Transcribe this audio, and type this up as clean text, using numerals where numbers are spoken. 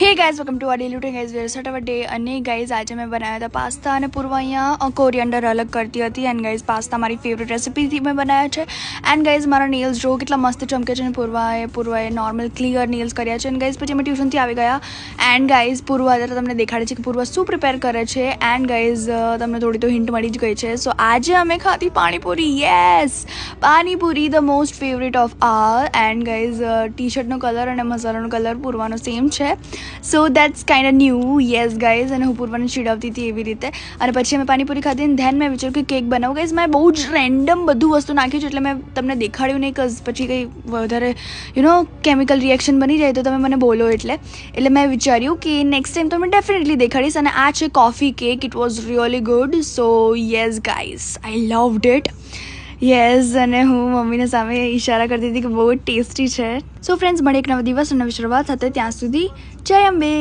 Hey guys welcome to our daily routine guys where sat our day અને guys આજે મેં બનાવ્યા હતા પાસ્તા અને પૂર્વ અહીંયા કોરિયન્ડર અલગ કરતી હતી એન્ડ ગાઈઝ પાસ્તા મારી ફેવરેટ રેસિપીથી મેં બનાવ્યા છે એન્ડ ગાઈઝ મારા નેલ્સ જો કેટલા મસ્ત ચમકે છે અને પૂર્વાએ નોર્મલ ક્લિયર નેલ્સ કર્યા છે એન્ડ ગાઈઝ પછી અમે ટ્યુશનથી આવી ગયા એન્ડ ગાઈઝ પૂર્વ અત્યારે તમને દેખાડે છે કે પૂર્વ શું પ્રિપેર કરે છે એન્ડ ગાઈઝ તમને થોડી તો હિન્ટ મળી જ ગઈ છે સો આજે અમે ખાધી panipuri yes panipuri the most favourite of are and guys T શર્ટનો કલર અને મસાલાનો કલર પૂર્વાનો સેમ છે so that's kind of new yes guys અને હું પૂર્વને ચીડવતી હતી એવી રીતે અને પછી અમે પાણીપુરી ખાધી અને ધ્યાન મેં વિચાર્યું કે કેક બનાવું ગાઈઝ મેં બહુ જ રેન્ડમ બધું વસ્તુ નાખ્યું છે એટલે મેં તમને દેખાડ્યું નહીં કઝ પછી કંઈ વધારે કેમિકલ રિએક્શન બની જાય તો તમે મને બોલો એટલે મેં વિચાર્યું કે નેક્સ્ટ ટાઈમ તો મેં ડેફિનેટલી દેખાડીશ અને આ છે coffee cake it was really good so yes guys I loved it yes અને હું મમ્મીને સામે ઈશારા કરતી હતી કે બહુ ટેસ્ટી છે સો ફ્રેન્ડ્સ મળે એક નવા દિવસ નવી શરૂઆત સાથે ત્યાં સુધી જય અંબે.